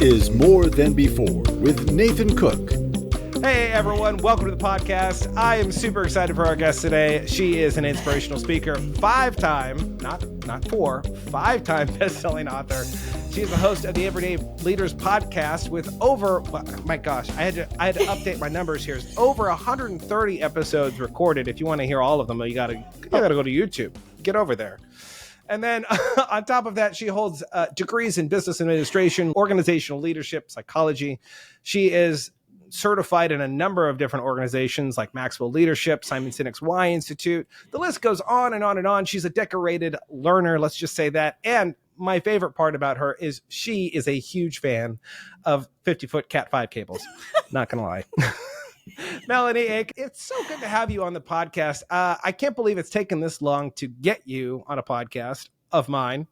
is More Than Before with Nathan Cook. Hey everyone, welcome to the podcast. I am super excited for our guest today. She is an inspirational speaker, five-time best-selling author. She is the host of the Everyday Leaders podcast with over, my gosh, I had to update my numbers here. It's over 130 episodes recorded. If you want to hear all of them, you gotta go to YouTube. Get over there. And then on top of that, she holds degrees in business administration, organizational leadership, psychology. She is certified in a number of different organizations like Maxwell Leadership, Simon Sinek's Y Institute. The list goes on and on and on. She's a decorated learner, let's just say that. And my favorite part about her is she is a huge fan of 50-foot Cat 5 cables. Not going to lie. Melanie Ake, it's so good to have you on the podcast. I can't believe it's taken this long to get you on a podcast of mine.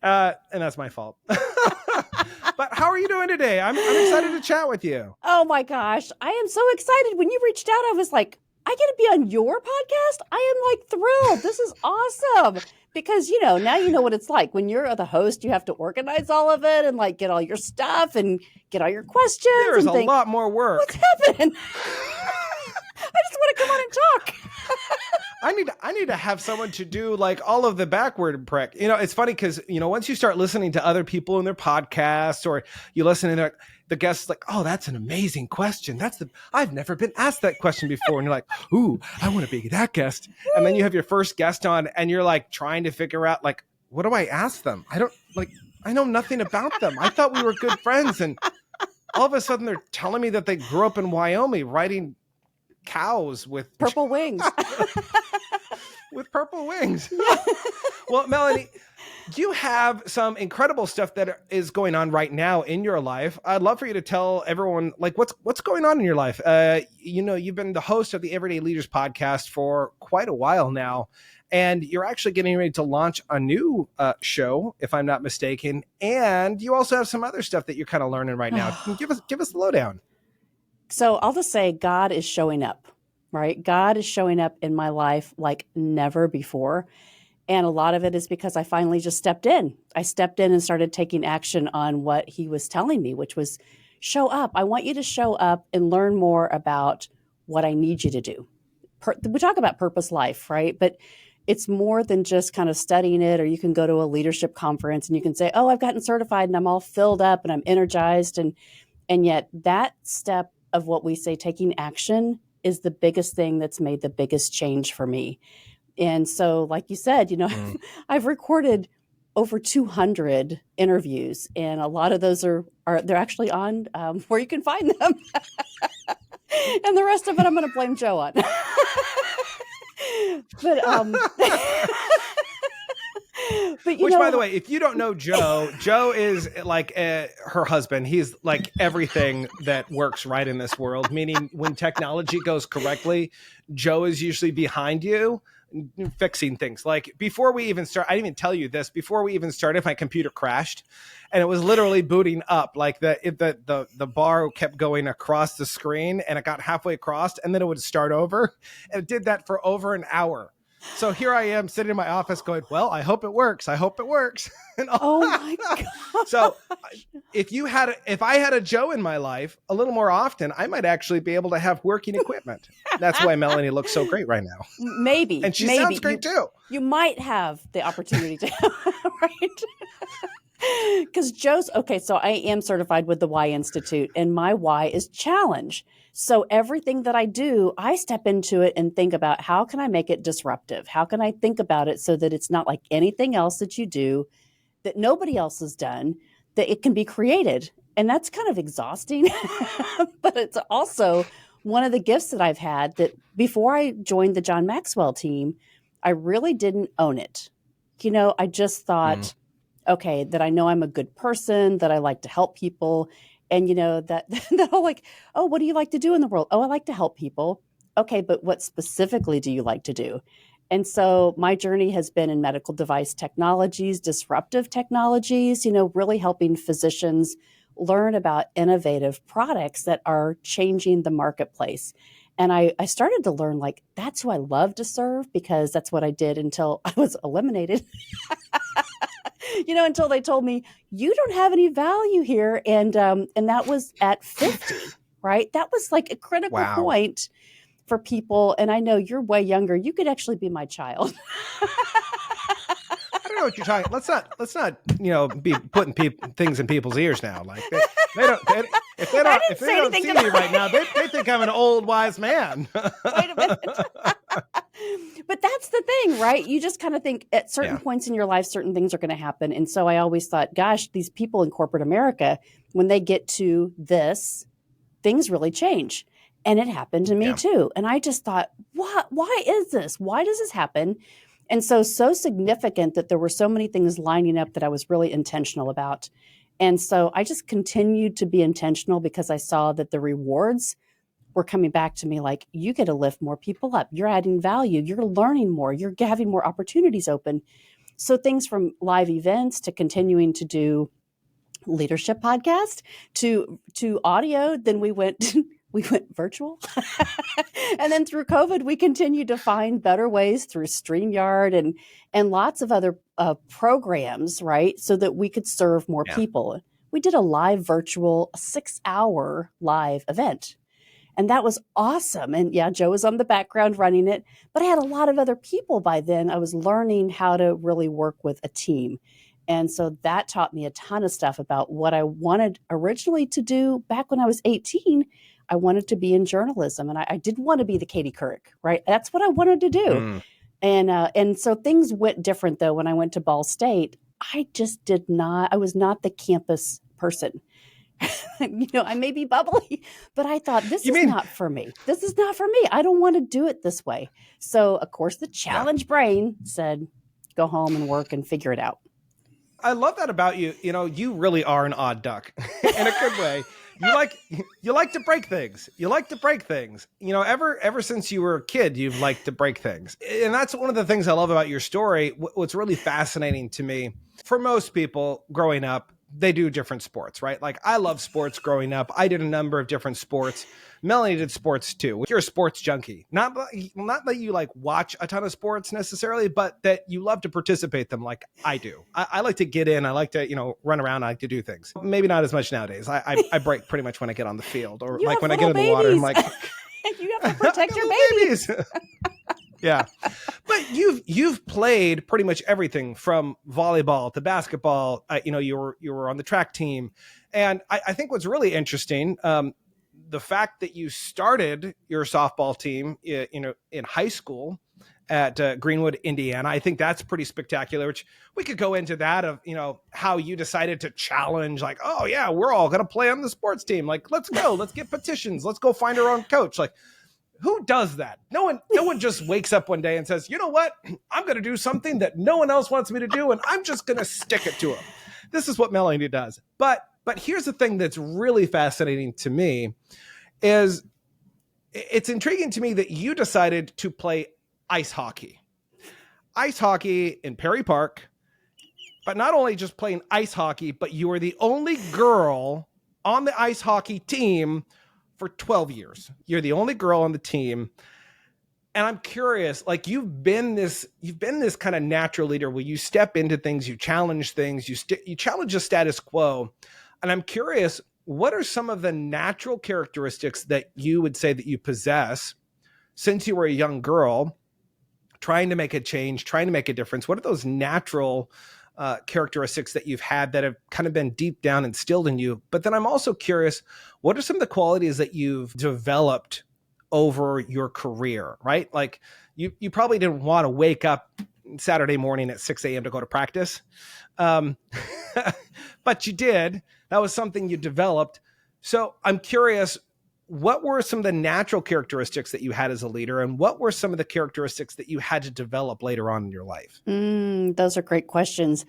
And that's my fault. But how are you doing today? I'm excited to chat with you. Oh my gosh. I am so excited. When you reached out, I was like, I get to be on your podcast? I am like thrilled. This is awesome. Because, now you know what it's like. When you're the host, you have to organize all of it and like get all your stuff and get all your questions. There's a lot more work. What's happening? I just want to come on and talk. I need to have someone to do like all of the backward prep. It's funny because, once you start listening to other people in their podcasts or you listen to the guests like, oh, that's an amazing question. I've never been asked that question before. And you're like, ooh, I want to be that guest. And then you have your first guest on and you're like trying to figure out like, what do I ask them? I know nothing about them. I thought we were good friends. And all of a sudden they're telling me that they grew up in Wyoming riding cows with purple wings. With purple wings. Well, Melanie, you have some incredible stuff that is going on right now in your life. I'd love for you to tell everyone like what's going on in your life. You've been the host of the Everyday Leaders podcast for quite a while now, and you're actually getting ready to launch a new show, if I'm not mistaken. And you also have some other stuff that you're kind of learning right now. Give us the lowdown. So I'll just say God is showing up, right? God is showing up in my life like never before. And a lot of it is because I finally just stepped in. I stepped in and started taking action on what he was telling me, which was show up. I want you to show up and learn more about what I need you to do. We talk about purpose life, right? But it's more than just kind of studying it, or you can go to a leadership conference and you can say, oh, I've gotten certified and I'm all filled up and I'm energized. And yet that step of what we say, taking action, is the biggest thing that's made the biggest change for me. And so, like you said, I've recorded over 200 interviews, and a lot of those are they're actually on where you can find them. And the rest of it, I'm going to blame Joe on. But Which, by the way, if you don't know Joe is like her husband. He's like everything that works right in this world, meaning when technology goes correctly, Joe is usually behind you fixing things. Like before we even start, I didn't even tell you this, before we even started, my computer crashed and it was literally booting up. Like the bar kept going across the screen and it got halfway across and then it would start over, and it did that for over an hour. So here I am sitting in my office going, well, I hope it works. I hope it works. Oh my God. So if I had a Joe in my life a little more often, I might actually be able to have working equipment. That's why Melanie looks so great right now. Maybe. And she sounds great too. You might have the opportunity to, right? Because so I am certified with the Y Institute, and my Y is challenge. So everything that I do, I step into it and think about how can I make it disruptive? How can I think about it so that it's not like anything else that you do, that nobody else has done, that it can be created. And that's kind of exhausting, but it's also one of the gifts that I've had, that before I joined the John Maxwell team, I really didn't own it. I just thought, okay, that I know I'm a good person, that I like to help people. And, that whole like, oh, what do you like to do in the world? Oh, I like to help people. Okay, but what specifically do you like to do? And so my journey has been in medical device technologies, disruptive technologies, really helping physicians learn about innovative products that are changing the marketplace. And I started to learn, like, that's who I love to serve, because that's what I did until I was eliminated. until they told me you don't have any value here. And that was at 50, right? That was like a critical Wow. point for people. And I know you're way younger. You could actually be my child. I don't know what you're talking. Let's not, be putting things in people's ears now. Like they don't, if they don't see me right now, they think I'm an old wise man. Wait a minute. But that's the thing, right? You just kind of think at certain points in your life, certain things are going to happen. And so I always thought, gosh, these people in corporate America, when they get to this, things really change. And it happened to me too. And I just thought, what? Why is this? Why does this happen? And so significant that there were so many things lining up that I was really intentional about. And so I just continued to be intentional because I saw that the rewards were coming back to me like, you get to lift more people up. You're adding value. You're learning more. You're having more opportunities open. So things from live events to continuing to do leadership podcast to audio. Then we went virtual. And then through COVID, we continued to find better ways through StreamYard and lots of other programs, right? So that we could serve more people. We did a live virtual 6-hour live event. And that was awesome. And Joe was on the background running it, but I had a lot of other people by then. I was learning how to really work with a team. And so that taught me a ton of stuff about what I wanted originally to do back when I was 18. I wanted to be in journalism, and I didn't want to be the Katie Couric, right? That's what I wanted to do. And so things went different though. When I went to Ball State, I was not the campus person. I may be bubbly, but I thought this is not for me. This is not for me. I don't want to do it this way. So of course the challenge brain said, go home and work and figure it out. I love that about you. You really are an odd duck in a good way. You like to break things. You like to break things. Ever since you were a kid, you've liked to break things. And that's one of the things I love about your story. What's really fascinating to me, for most people growing up, they do different sports, right? Like I love sports growing up. I did a number of different sports. Melanie did sports too. You're a sports junkie. Not that you like watch a ton of sports necessarily, but that you love to participate them like I do. I like to get in. I like to, run around. I like to do things. Maybe not as much nowadays. I break pretty much when I get on the field or like when I get in the water. I'm like, you have to protect your babies. Yeah. But you've played pretty much everything from volleyball to basketball. You were on the track team. And I think what's really interesting, the fact that you started your softball team, in high school at Greenwood, Indiana, I think that's pretty spectacular, which we could go into that of, how you decided to challenge like, oh yeah, we're all going to play on the sports team. Like, let's go, let's get petitions. Let's go find our own coach. Like, who does that? No one just wakes up one day and says, you know what? I'm going to do something that no one else wants me to do. And I'm just going to stick it to them. This is what Melanie does. But here's the thing that's really fascinating to me is it's intriguing to me that you decided to play ice hockey in Perry Park, but not only just playing ice hockey, but you were the only girl on the ice hockey team for 12 years. You're the only girl on the team. And I'm curious, like you've been this kind of natural leader where you step into things, you challenge things, you challenge the status quo. And I'm curious, what are some of the natural characteristics that you would say that you possess since you were a young girl, trying to make a change, trying to make a difference? What are those natural characteristics that you've had that have kind of been deep down instilled in you? But then I'm also curious, what are some of the qualities that you've developed over your career, right? Like you probably didn't want to wake up Saturday morning at 6 a.m. to go to practice. But you did. That was something you developed. So I'm curious, what were some of the natural characteristics that you had as a leader, and what were some of the characteristics that you had to develop later on in your life? Those are great questions.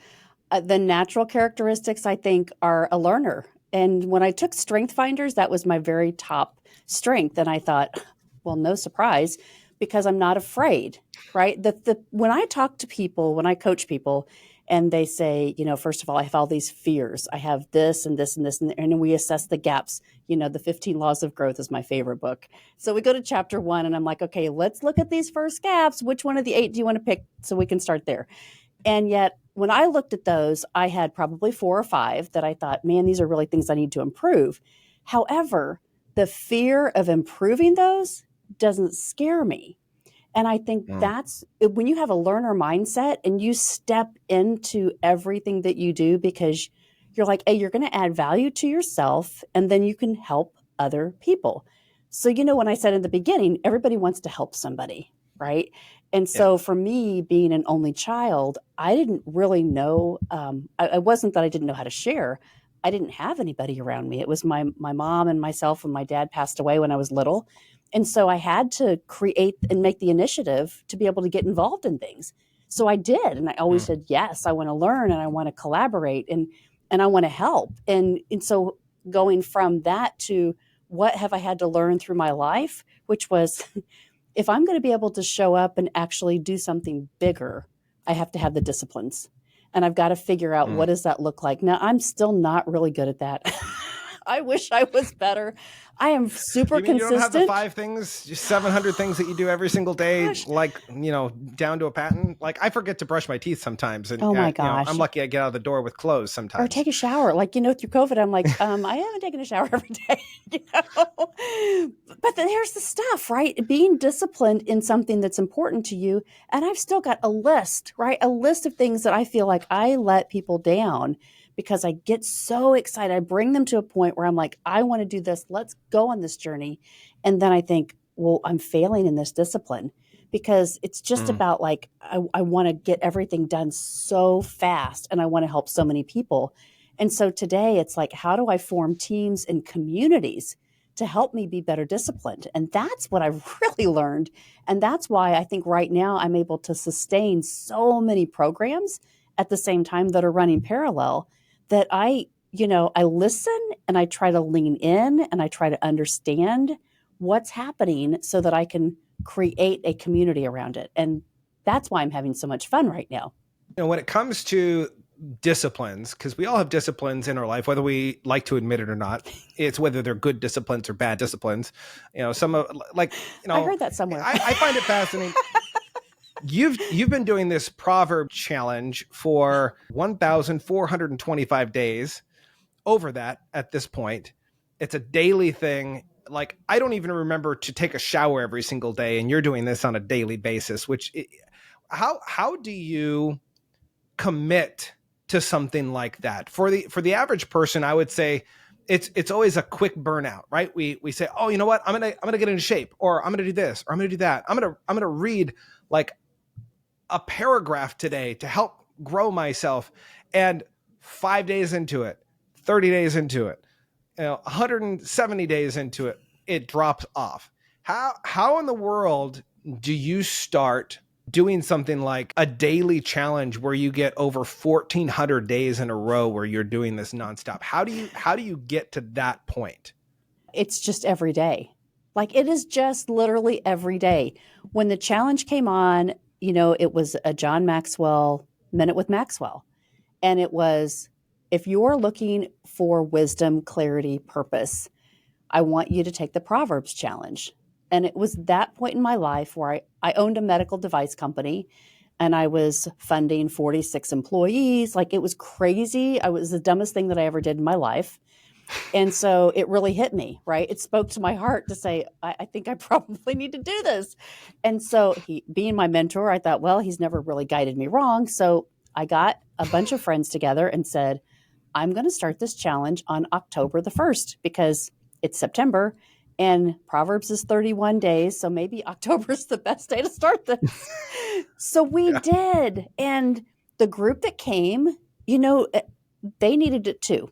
The natural characteristics, I think, are a learner. And when I took Strength Finders, that was my very top strength. And I thought, well, no surprise, because I'm not afraid, right? When I talk to people, when I coach people, and they say, first of all, I have all these fears. I have this and this and this, and we assess the gaps. The 15 Laws of Growth is my favorite book. So we go to chapter 1, and I'm like, okay, let's look at these first gaps. Which one of the 8 do you want to pick so we can start there? And yet when I looked at those, I had probably 4 or 5 that I thought, man, these are really things I need to improve. However, the fear of improving those doesn't scare me. And I think that's when you have a learner mindset and you step into everything that you do because you're like, hey, you're going to add value to yourself and then you can help other people. So, when I said in the beginning, everybody wants to help somebody, right? And so for me, being an only child, I didn't really know. I wasn't that I didn't know how to share. I didn't have anybody around me. It was my mom and myself when my dad passed away when I was little. And so I had to create and make the initiative to be able to get involved in things. So I did. And I always said, yes, I want to learn and I want to collaborate and I want to help. And so going from that to what have I had to learn through my life, which was if I'm going to be able to show up and actually do something bigger, I have to have the disciplines. And I've got to figure out what does that look like. Now, I'm still not really good at that. I wish I was better. I am super consistent. You don't have the 5 things, just 700 things that you do every single day, like, down to a patent. Like I forget to brush my teeth sometimes. And oh my gosh. I'm lucky I get out of the door with clothes sometimes. Or take a shower. Like, through COVID, I'm like, I haven't taken a shower every day. But then here's the stuff, right? Being disciplined in something that's important to you. And I've still got a list, right? A list of things that I feel like I let people down because I get so excited. I bring them to a point where I'm like, I want to do this. Let's go on this journey. And then I think, well, I'm failing in this discipline because it's just about like, I want to get everything done so fast and I want to help so many people. And so today it's like, how do I form teams and communities to help me be better disciplined? And that's what I've really learned. And that's why I think right now I'm able to sustain so many programs at the same time that are running parallel that I listen and I try to lean in and I try to understand what's happening so that I can create a community around it. And that's why I'm having so much fun right now. When it comes to disciplines, because we all have disciplines in our life, whether we like to admit it or not, it's whether they're good disciplines or bad disciplines. Some of I heard that somewhere. I find it fascinating. You've been doing this proverb challenge for 1,425 days. Over that at this point, it's a daily thing. Like I don't even remember to take a shower every single day, and you're doing this on a daily basis. How do you commit to something like that? For the average person, I would say it's always a quick burnout, right? We say, oh, you know what? I'm gonna get into shape, or I'm gonna do this, or I'm gonna do that. I'm gonna read like a paragraph today to help grow myself. And 5 days into it, 30 days into it, 170 days into it, it drops off. How in the world do you start doing something like a daily challenge where you get over 1,400 days in a row where you're doing this nonstop? How do you get to that point? It's just every day. Like it is just literally every day. When the challenge came on, it was a John Maxwell Minute with Maxwell. And it was, if you're looking for wisdom, clarity, purpose, I want you to take the Proverbs challenge. And it was that point in my life where I owned a medical device company and I was funding 46 employees. Like it was crazy. It was the dumbest thing that I ever did in my life. And so it really hit me, right? It spoke to my heart to say, I think I probably need to do this. And so he, being my mentor, I thought, well, he's never really guided me wrong. So I got a bunch of friends together and said, I'm going to start this challenge on October the 1st because it's September and Proverbs is 31 days. So maybe October is the best day to start this. So we did. And the group that came, they needed it too.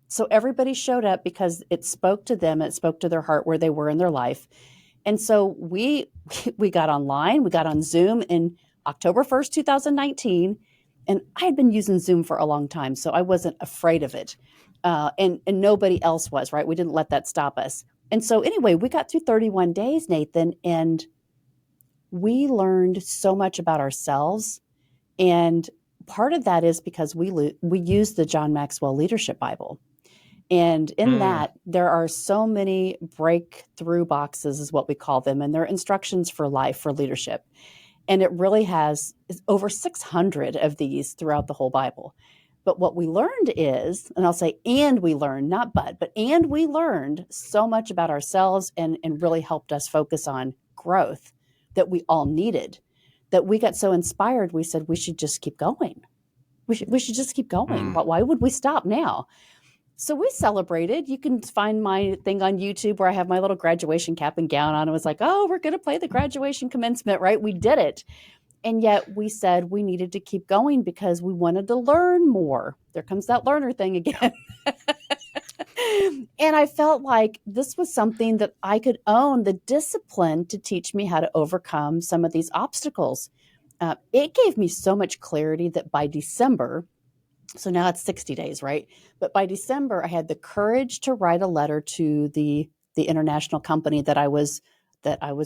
So everybody showed up because it spoke to them. It spoke to their heart where they were in their life. And so we got online, we got on Zoom in October 1st, 2019. And I had been using Zoom for a long time, so I wasn't afraid of it. And nobody else was, right? We didn't let that stop us. And so anyway, we got through 31 days, Nathan, and we learned so much about ourselves. And part of that is because we use the John Maxwell Leadership Bible. And in that, there are so many breakthrough boxes is what we call them. And they're instructions for life, for leadership. And it really has over 600 of these throughout the whole Bible. But what we learned is, and I'll say, and we learned, not but and we learned so much about ourselves and really helped us focus on growth that we all needed, that we got so inspired, we said, we should just keep going. We should just keep going. Why would we stop now? So we celebrated. You can find my thing on YouTube where I have my little graduation cap and gown on. It was like, oh, we're going to play the graduation commencement, right? We did it. And yet we said we needed to keep going because we wanted to learn more. There comes that learner thing again. And I felt like this was something that I could own, the discipline to teach me how to overcome some of these obstacles. It gave me so much clarity that by December, so now it's 60 days, right? But by December, I had the courage to write a letter to the international company that I was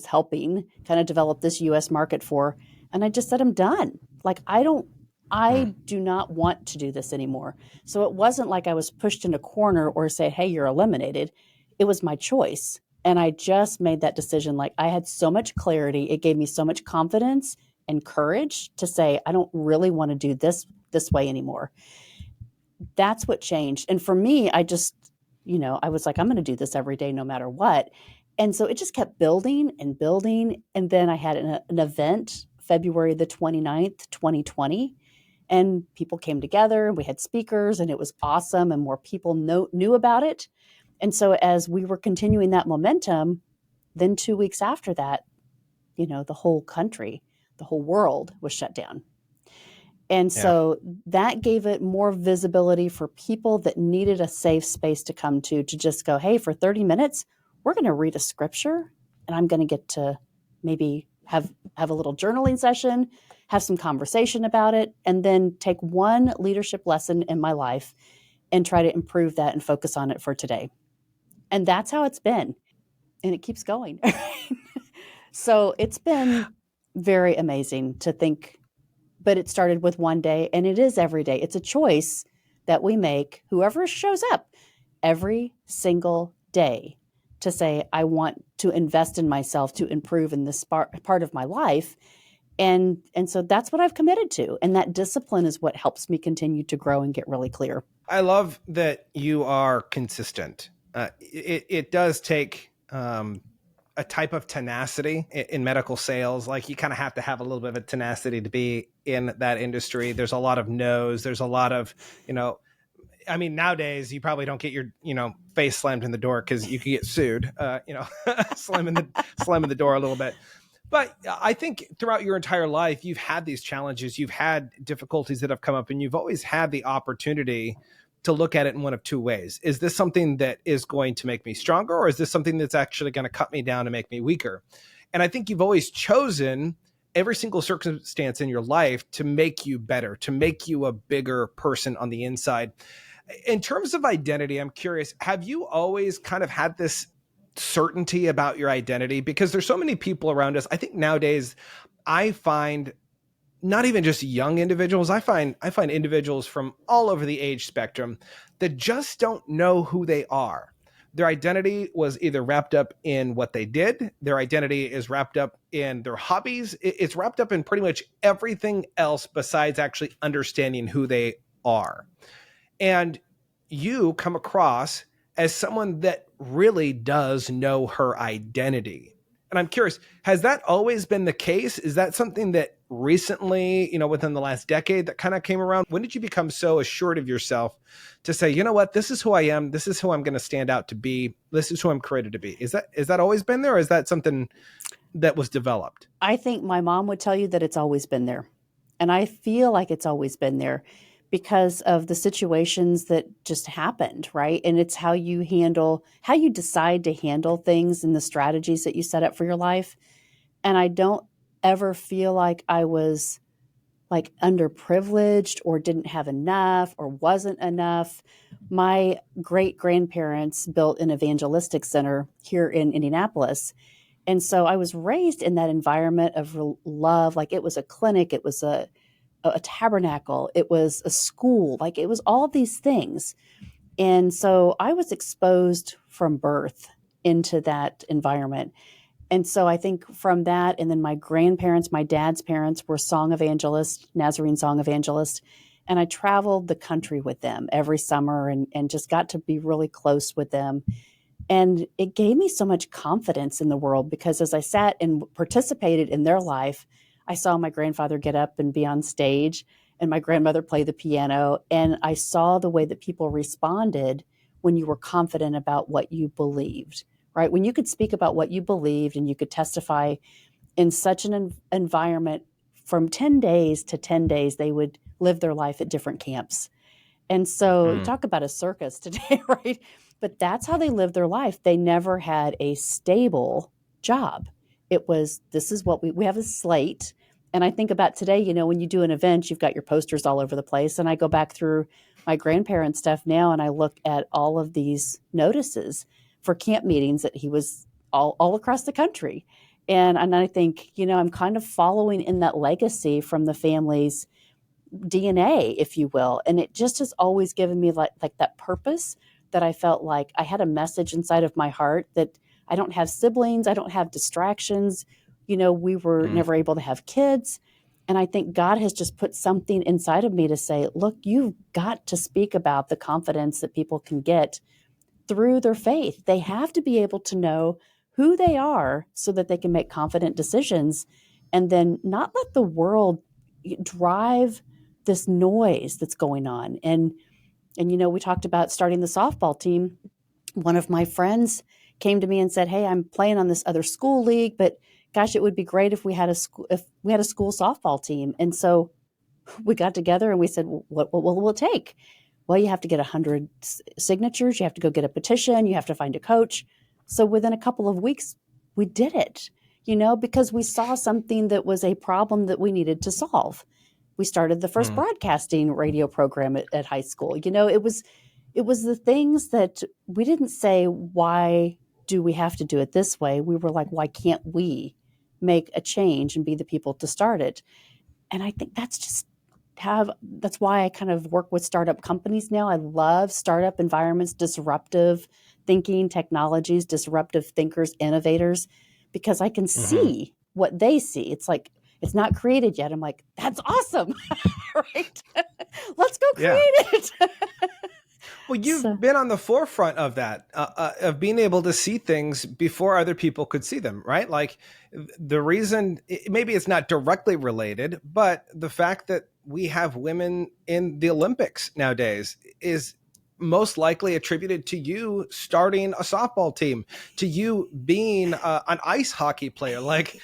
helping kind of develop this US market for. And I just said, I'm done. Like, I do not want to do this anymore. So it wasn't like I was pushed in a corner or say, hey, you're eliminated. It was my choice. And I just made that decision. Like, I had so much clarity. It gave me so much confidence and courage to say, I don't really want to do this way anymore. That's what changed. And for me, I just, I was like, I'm going to do this every day, no matter what. And so it just kept building and building. And then I had an event, February the 29th, 2020, and people came together and we had speakers and it was awesome. And more people knew about it. And so as we were continuing that momentum, then 2 weeks after that, the whole country, the whole world was shut down. And so that gave it more visibility for people that needed a safe space to come to just go, hey, for 30 minutes, we're going to read a scripture and I'm going to get to maybe have a little journaling session, have some conversation about it, and then take one leadership lesson in my life and try to improve that and focus on it for today. And that's how it's been. And it keeps going. So it's been very amazing to think. But it started with one day, and it is every day. It's a choice that we make, whoever shows up, every single day to say, I want to invest in myself to improve in this part of my life. And so that's what I've committed to. And that discipline is what helps me continue to grow and get really clear. I love that you are consistent. It does take a type of tenacity in medical sales. Like, you kind of have to have a little bit of a tenacity to be in that industry. There's a lot of no's. There's a lot of, nowadays you probably don't get your, face slammed in the door because you could get sued, slamming the door a little bit. But I think throughout your entire life, you've had these challenges, you've had difficulties that have come up, and you've always had the opportunity to look at it in one of two ways. Is this something that is going to make me stronger, or is this something that's actually going to cut me down and make me weaker? And I think you've always chosen every single circumstance in your life to make you better, to make you a bigger person on the inside. In terms of identity, I'm curious, have you always kind of had this certainty about your identity? Because there's so many people around us. I think nowadays I find not even just young individuals, I find individuals from all over the age spectrum that just don't know who they are. Their identity was either wrapped up in what they did. Their identity is wrapped up in their hobbies. It's wrapped up in pretty much everything else besides actually understanding who they are. And you come across as someone that really does know her identity. And I'm curious, has that always been the case? Is that something that recently, within the last decade that kind of came around? When did you become so assured of yourself to say, you know what, this is who I am. This is who I'm going to stand out to be. This is who I'm created to be. Is that always been there? Or is that something that was developed? I think my mom would tell you that it's always been there. And I feel like it's always been there because of the situations that just happened, right? And it's how you decide to handle things and the strategies that you set up for your life. And I don't ever feel like I was like underprivileged or didn't have enough or wasn't enough. My great grandparents built an evangelistic center here in Indianapolis. And so I was raised in that environment of love. Like, it was a clinic, it was a tabernacle, it was a school, like it was all these things. And so I was exposed from birth into that environment. And so I think from that, and then my grandparents, my dad's parents were song evangelists, Nazarene song evangelists. And I traveled the country with them every summer and just got to be really close with them. And it gave me so much confidence in the world because as I sat and participated in their life, I saw my grandfather get up and be on stage and my grandmother play the piano. And I saw the way that people responded when you were confident about what you believed, right? When you could speak about what you believed and you could testify in such an environment from 10 days to 10 days, they would live their life at different camps. And so talk about a circus today, right? But that's how they lived their life. They never had a stable job. It was, this is what we have a slate. And I think about today, you know, when you do an event, you've got your posters all over the place. And I go back through my grandparents' stuff now and I look at all of these notices for camp meetings that he was all across the country. And I think, you know, I'm kind of following in that legacy from the family's DNA, if you will. And it just has always given me like that purpose that I felt like I had a message inside of my heart that I don't have siblings, I don't have distractions. You know, we were never able to have kids. And I think God has just put something inside of me to say, look, you've got to speak about the confidence that people can get through their faith. They have to be able to know who they are so that they can make confident decisions and then not let the world drive this noise that's going on. And you know, we talked about starting the softball team. One of my friends came to me and said, "Hey, I'm playing on this other school league, but gosh, it would be great if we had a school softball team." And so we got together and we said, what will it take? Well, you have to get 100 signatures. You have to go get a petition. You have to find a coach. So within a couple of weeks, we did it, you know, because we saw something that was a problem that we needed to solve. We started the first broadcasting radio program at high school. You know, it was the things that we didn't say, why do we have to do it this way? We were like, why can't we make a change and be the people to start it? And I think that's why I kind of work with startup companies now. I love startup environments, disruptive thinking technologies, disruptive thinkers, innovators, because I can see what they see. It's like, it's not created yet. I'm like, that's awesome, right? Let's go create it. Well, you've been on the forefront of that, of being able to see things before other people could see them, right? Like the reason, maybe it's not directly related, but the fact that we have women in the Olympics nowadays is most likely attributed to you starting a softball team, to you being an ice hockey player. Like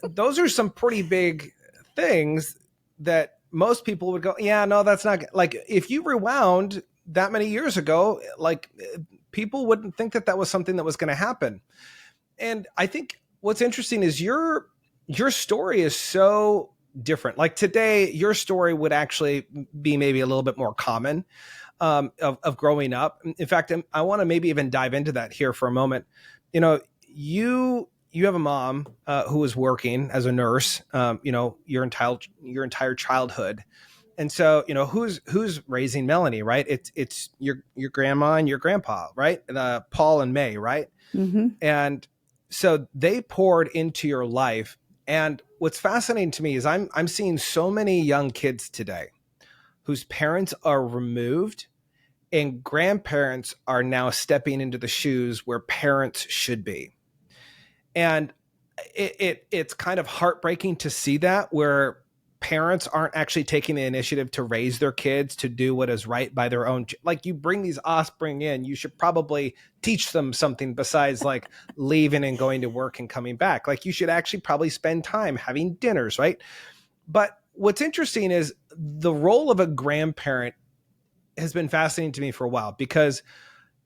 those are some pretty big things that most people would go, yeah, no, that's not like if you rewound that many years ago, like people wouldn't think that was something that was going to happen. And I think what's interesting is your story is so different. Like today, your story would actually be maybe a little bit more common of growing up. In fact, I want to maybe even dive into that here for a moment. You know, you have a mom who was working as a nurse, you know, your entire childhood. And so, you know, who's raising Melanie, right? It's your grandma and your grandpa, right? Paul and May, right? Mm-hmm. And so they poured into your life. And what's fascinating to me is I'm seeing so many young kids today whose parents are removed and grandparents are now stepping into the shoes where parents should be. And it's kind of heartbreaking to see that, where parents aren't actually taking the initiative to raise their kids to do what is right by their own. Like you bring these offspring in, you should probably teach them something besides like leaving and going to work and coming back. Like you should actually probably spend time having dinners, right? But what's interesting is the role of a grandparent has been fascinating to me for a while, because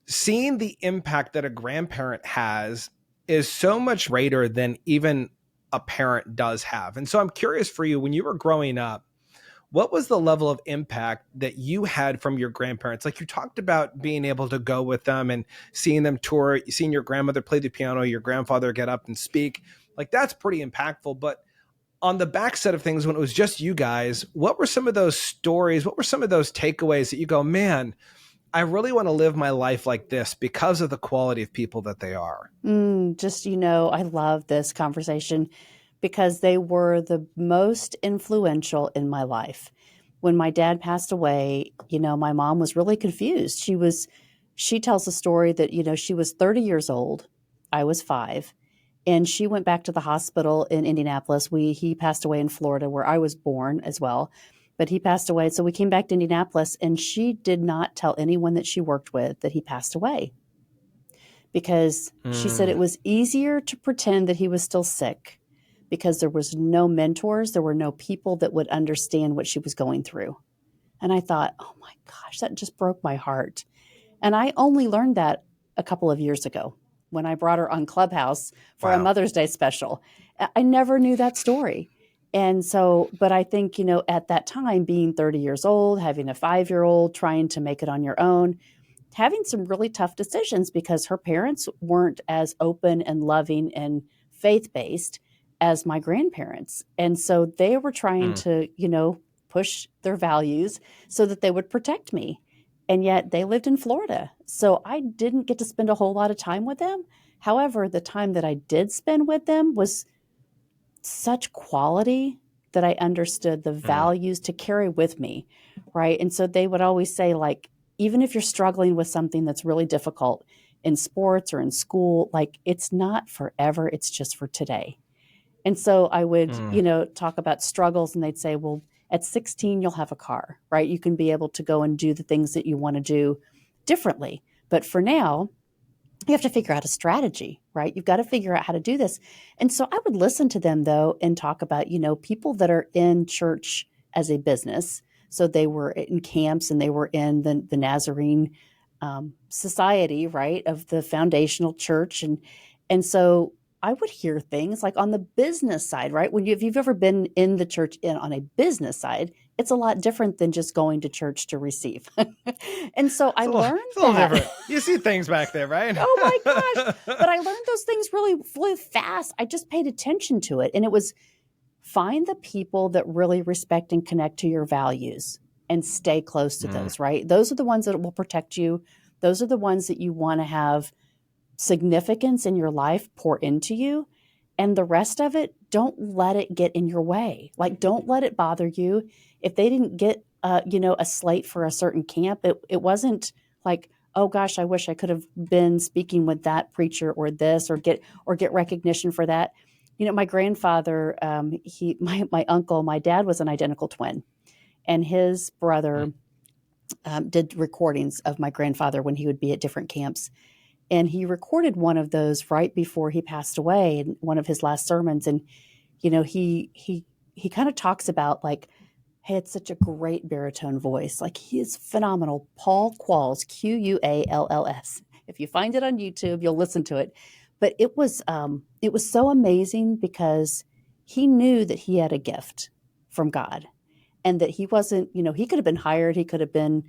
seeing the impact that a grandparent has is so much greater than even a parent does have. And so I'm curious for you, when you were growing up, what was the level of impact that you had from your grandparents? Like you talked about being able to go with them and seeing them tour, seeing your grandmother play the piano, your grandfather get up and speak. Like that's pretty impactful. But on the backside of things, when it was just you guys, what were some of those stories? What were some of those takeaways that you go, man, I really want to live my life like this because of the quality of people that they are. I love this conversation because they were the most influential in my life. When my dad passed away, my mom was really confused. She tells a story that, she was 30 years old. I was 5. And she went back to the hospital in Indianapolis. He passed away in Florida, where I was born as well. But he passed away. So we came back to Indianapolis, and she did not tell anyone that she worked with that he passed away, because she said it was easier to pretend that he was still sick because there was no mentors. There were no people that would understand what she was going through. And I thought, oh my gosh, that just broke my heart. And I only learned that a couple of years ago when I brought her on Clubhouse for a Mother's Day special. I never knew that story. And so, but I think, at that time, being 30 years old, having a 5-year-old, trying to make it on your own, having some really tough decisions because her parents weren't as open and loving and faith-based as my grandparents. And so they were trying to, push their values so that they would protect me. And yet they lived in Florida. So I didn't get to spend a whole lot of time with them. However, the time that I did spend with them was such quality that I understood the values to carry with me, right? And so they would always say, like, even if you're struggling with something that's really difficult in sports or in school, like, it's not forever, it's just for today. And so I would, talk about struggles, and they'd say, well, at 16, you'll have a car, right? You can be able to go and do the things that you want to do differently. But for now, you have to figure out a strategy, right? You've got to figure out how to do this. And so I would listen to them, though, and talk about, people that are in church as a business. So they were in camps, and they were in the Nazarene society, right, of the foundational church. And so I would hear things like on the business side, right? If you've ever been in the church on a business side, it's a lot different than just going to church to receive. And so I learned it's a little different. You see things back there, right? Oh my gosh. But I learned those things really fast. I just paid attention to it. And it was find the people that really respect and connect to your values and stay close to those, right? Those are the ones that will protect you. Those are the ones that you want to have significance in your life pour into you. And the rest of it, don't let it get in your way. Like, don't let it bother you. If they didn't get, a slate for a certain camp, it wasn't like, oh gosh, I wish I could have been speaking with that preacher or this, or get recognition for that. My grandfather, my uncle, my dad was an identical twin, and his brother did recordings of my grandfather when he would be at different camps. And he recorded one of those right before he passed away in one of his last sermons. And, he kind of talks about, like, hey, it's such a great baritone voice. Like, he is phenomenal. Paul Qualls, Qualls. If you find it on YouTube, you'll listen to it. But it was so amazing because he knew that he had a gift from God, and that he wasn't, he could have been hired. He could have been,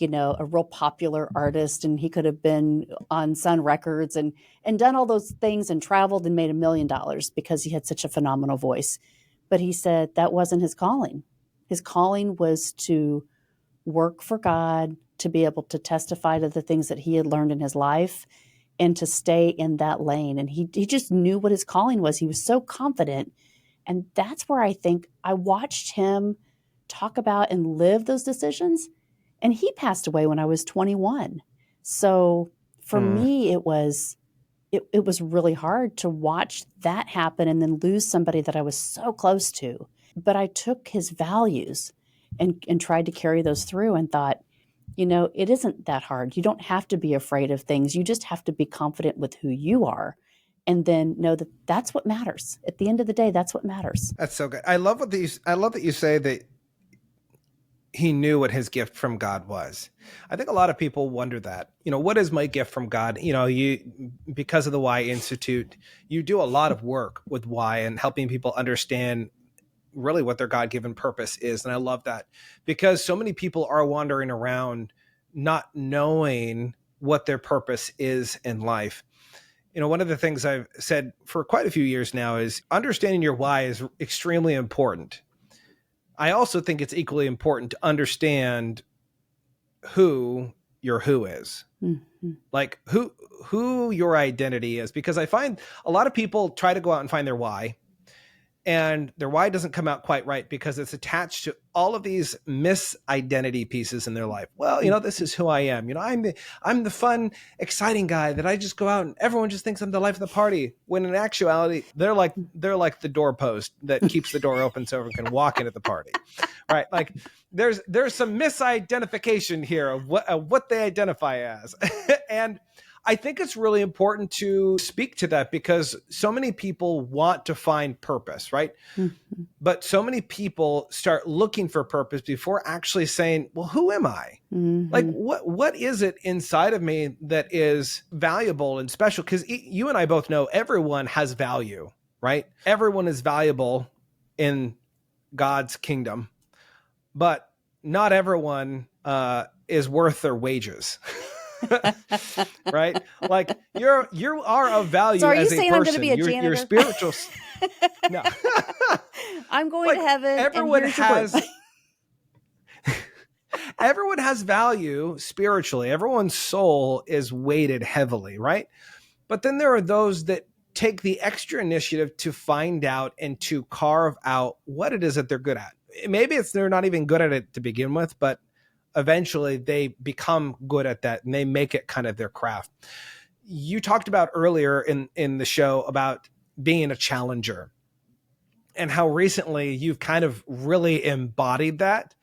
a real popular artist, and he could have been on Sun Records and done all those things and traveled and made $1 million because he had such a phenomenal voice. But he said that wasn't his calling. His calling was to work for God, to be able to testify to the things that he had learned in his life, and to stay in that lane. And he just knew what his calling was. He was so confident. And that's where I think I watched him talk about and live those decisions. And he passed away when I was 21. So for me, it was really hard to watch that happen and then lose somebody that I was so close to. But I took his values and tried to carry those through, and thought, it isn't that hard. You don't have to be afraid of things. You just have to be confident with who you are, and then know that that's what matters. At the end of the day, that's what matters. That's so good. I love that you say that he knew what his gift from God was. I think a lot of people wonder that, what is my gift from God? Because of the Why Institute, you do a lot of work with why and helping people understand really what their God-given purpose is. And I love that, because so many people are wandering around not knowing what their purpose is in life. One of the things I've said for quite a few years now is understanding your why is extremely important. I also think it's equally important to understand who your who is. Mm-hmm. Like who your identity is, because I find a lot of people try to go out and find their why, and their why doesn't come out quite right because it's attached to all of these misidentity pieces in their life. Well, this is who I am. I'm the fun, exciting guy that I just go out and everyone just thinks I'm the life of the party. When in actuality, they're like the doorpost that keeps the door open so everyone can walk into the party, right? Like there's some misidentification here of what they identify as, and I think it's really important to speak to that because so many people want to find purpose, right? Mm-hmm. But so many people start looking for purpose before actually saying, well, who am I? Mm-hmm. Like, what is it inside of me that is valuable and special? Because you and I both know everyone has value, right? Everyone is valuable in God's kingdom, but not everyone is worth their wages. Right? Like you are of value. So are as you a saying person. I'm going to be a janitor? Your spiritual. No. I'm going to heaven. Everyone and has. Everyone has value spiritually. Everyone's soul is weighted heavily, right? But then there are those that take the extra initiative to find out and to carve out what it is that they're good at. Maybe they're not even good at it to begin with, but eventually they become good at that and they make it kind of their craft. You talked about earlier in the show about being a challenger and how recently you've kind of really embodied that.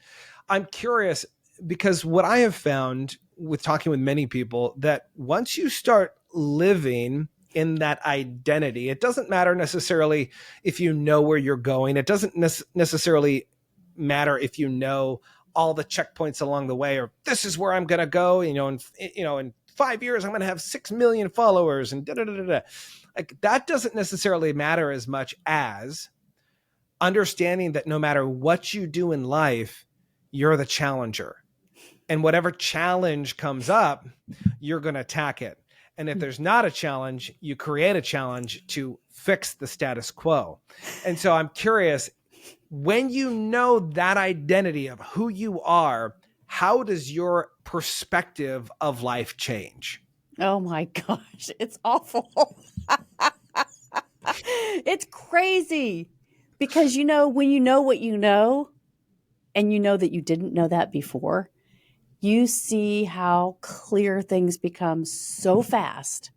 I'm curious because what I have found with talking with many people that once you start living in that identity, it doesn't matter necessarily if you know where you're going. It doesn't necessarily matter if you know all the checkpoints along the way, or this is where I'm going to go, in 5 years, I'm going to have 6 million followers and like that doesn't necessarily matter as much as understanding that no matter what you do in life, you're the challenger, and whatever challenge comes up, you're going to attack it. And if there's not a challenge, you create a challenge to fix the status quo. And so I'm curious, when you know that identity of who you are, how does your perspective of life change? Oh my gosh, it's awful. It's crazy because, when you know what you know, and you know that you didn't know that before, you see how clear things become so fast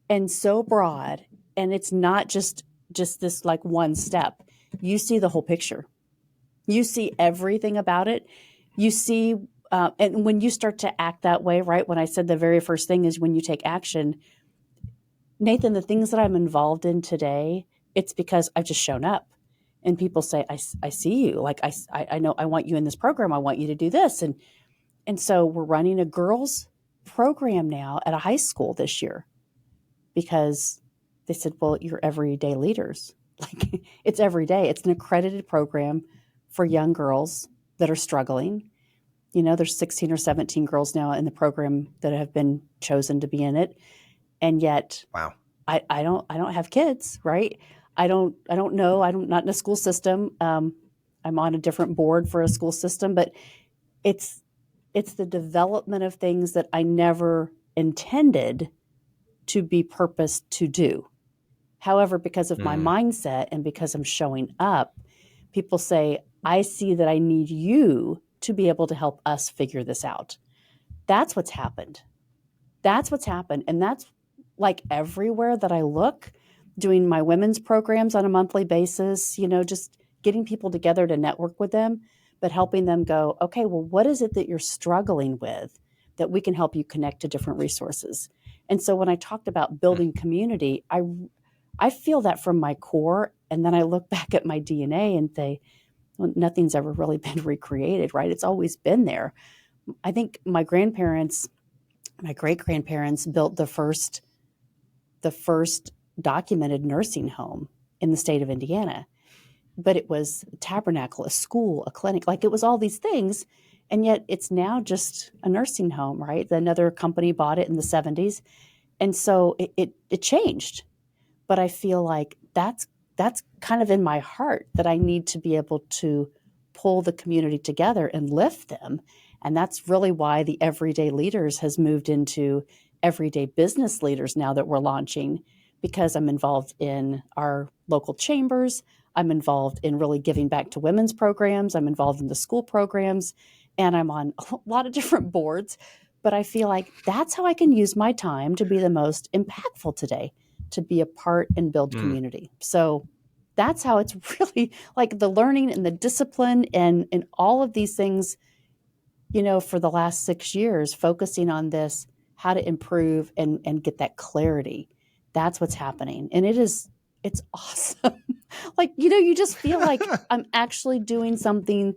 and so broad. And it's not just this like one step. You see the whole picture. You see everything about it. You see, and when you start to act that way, right? When I said the very first thing is when you take action, Nathan, the things that I'm involved in today, it's because I've just shown up. And people say, I see you. Like, I know I want you in this program. I want you to do this. And so we're running a girls program now at a high school this year because they said, well, you're everyday leaders. Like it's every day. It's an accredited program for young girls that are struggling. There's 16 or 17 girls now in the program that have been chosen to be in it. And yet, wow, I don't have kids, right? I don't know. I'm not in a school system. I'm on a different board for a school system, but it's the development of things that I never intended to be purposed to do. However, because of my mindset and because I'm showing up, people say, I see that I need you to be able to help us figure this out. That's what's happened. And that's like everywhere that I look, doing my women's programs on a monthly basis, just getting people together to network with them, but helping them go, okay, well, what is it that you're struggling with that we can help you connect to different resources? And so when I talked about building community, I feel that from my core. And then I look back at my DNA and say, well, nothing's ever really been recreated, right? It's always been there. I think my great-grandparents built the first documented nursing home in the state of Indiana. But it was a tabernacle, a school, a clinic, like it was all these things. And yet it's now just a nursing home, right? Another company bought it in the 70s. And so it changed. But I feel like that's kind of in my heart that I need to be able to pull the community together and lift them And that's really why the Everyday Leaders has moved into Everyday Business Leaders now that we're launching, because I'm involved in our local chambers. I'm involved in really giving back to women's programs. I'm involved in the school programs, and I'm on a lot of different boards. But I feel like that's how I can use my time to be the most impactful today, to be a part and build community. So that's how it's really like the learning and the discipline and all of these things, for the last 6 years, focusing on this, how to improve and get that clarity. That's what's happening. And it's awesome. Like, you just feel like I'm actually doing something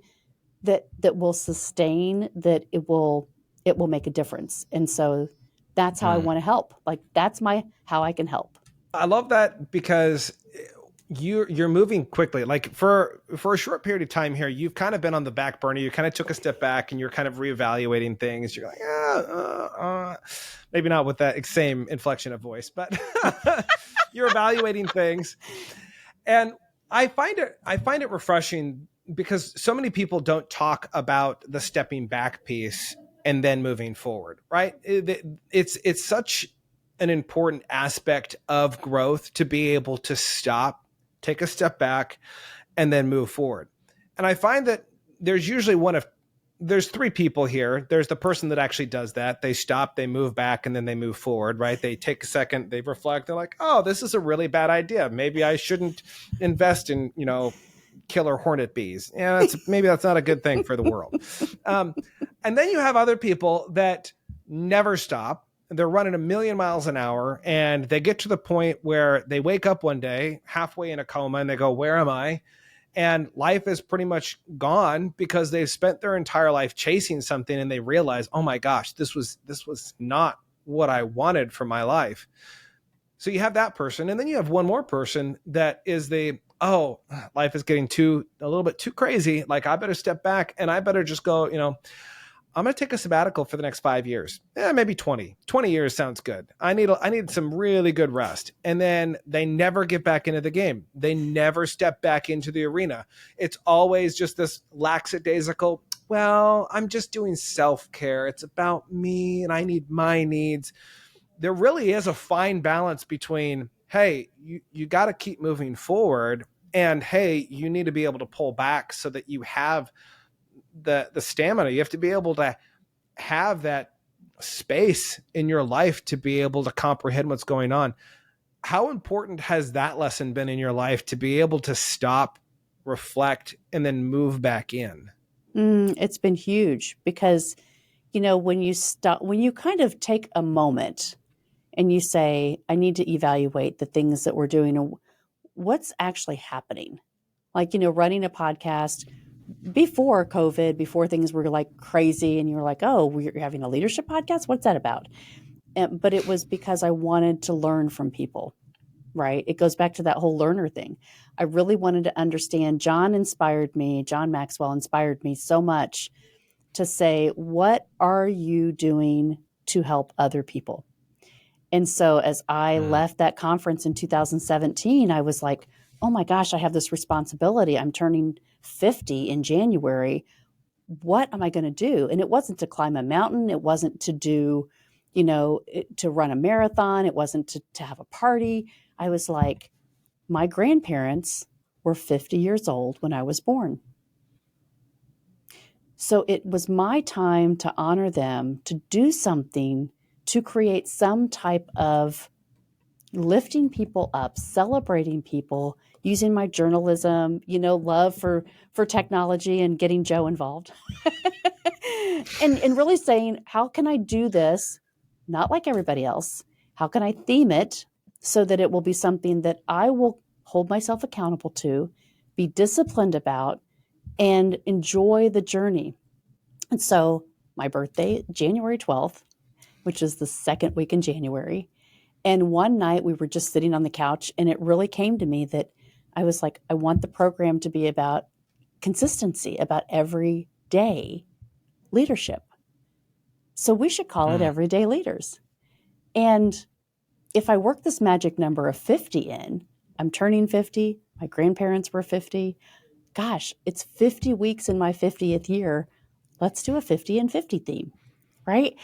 that will sustain, that it will make a difference. And so that's how I want to help. Like, that's how I can help. I love that, because you're moving quickly. Like for a short period of time here, you've kind of been on the back burner. You kind of took a step back and you're kind of reevaluating things. You're like, maybe not with that same inflection of voice, but you're evaluating things. And I find it refreshing, because so many people don't talk about the stepping back piece and then moving forward, right? It's such an important aspect of growth to be able to stop, take a step back, and then move forward. And I find that there's usually there's three people here. There's the person that actually does that. They stop, they move back, and then they move forward, right? They take a second, they reflect. They're like, oh, this is a really bad idea. Maybe I shouldn't invest in, killer hornet bees. Yeah, maybe that's not a good thing for the world. And then you have other people that never stop. They're running 1,000,000 miles an hour, and they get to the point where they wake up one day halfway in a coma and they go, where am I? And life is pretty much gone, because they've spent their entire life chasing something, and they realize, oh my gosh, this was not what I wanted for my life. So you have that person. And then you have one more person that is life is getting a little bit too crazy. Like, I better step back, and I better just go, I'm going to take a sabbatical for the next 5 years. Maybe 20 years sounds good. I need some really good rest. And then they never get back into the game. They never step back into the arena. It's always just this lackadaisical, well, I'm just doing self-care. It's about me, and I need my needs. There really is a fine balance between, hey, you got to keep moving forward, and hey, you need to be able to pull back so that you have the stamina. You have to be able to have that space in your life to be able to comprehend what's going on. How important has that lesson been in your life, to be able to stop, reflect, and then move back in? It's been huge, because, when you kind of take a moment and you say, I need to evaluate the things that we're doing and what's actually happening. Like, running a podcast before COVID, before things were like crazy, and you were like, oh, you're having a leadership podcast? What's that about? But it was because I wanted to learn from people, right? It goes back to that whole learner thing. I really wanted to understand. John Maxwell inspired me so much to say, what are you doing to help other people? And so as I left that conference in 2017, I was like, oh my gosh, I have this responsibility. I'm turning 50 in January. What am I going to do? And it wasn't to climb a mountain. It wasn't to do, to run a marathon. It wasn't to have a party. I was like, my grandparents were 50 years old when I was born. So it was my time to honor them, to do something, to create some type of lifting people up, celebrating people, using my journalism, love for technology and getting Joe involved. and really saying, how can I do this? Not like everybody else. How can I theme it so that it will be something that I will hold myself accountable to, be disciplined about, and enjoy the journey? And so my birthday, January 12th, which is the second week in January. And one night we were just sitting on the couch, and it really came to me that I was like, I want the program to be about consistency, about everyday leadership. So we should call it Everyday Leaders. And if I work this magic number of 50 in, I'm turning 50, my grandparents were 50. Gosh, it's 50 weeks in my 50th year let's do a 50 and 50 theme, right?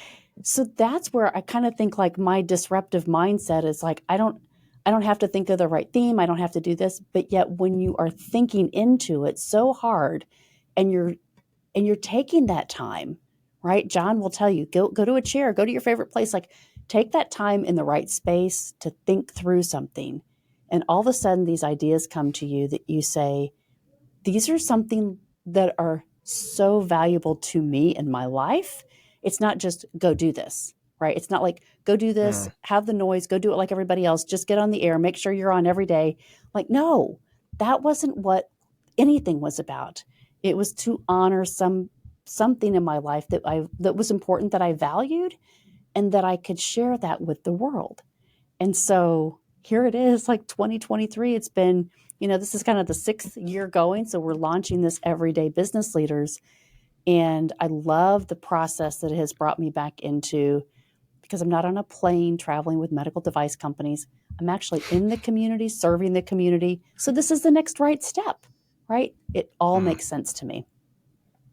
So that's where I kind of think like my disruptive mindset is like, I don't have to think of the right theme. I don't have to do this. But yet when you are thinking into it so hard and you're taking that time, right? John will tell you, go to a chair, go to your favorite place, like take that time in the right space to think through something. And all of a sudden these ideas come to you that you say, these are something that are so valuable to me in my life. It's not just go do this, right? It's not like go do this, have the noise, go do it like everybody else, just get on the air, make sure you're on every day. Like, no, that wasn't what anything was about. It was to honor something in my life that was important, that I valued, and that I could share that with the world. And so here it is, like 2023. It's been, this is kind of the 6th year going. So we're launching this Everyday Business Leaders. And I love the process that it has brought me back into, because I'm not on a plane traveling with medical device companies. I'm actually in the community, serving the community. So this is the next right step, right? It all makes sense to me.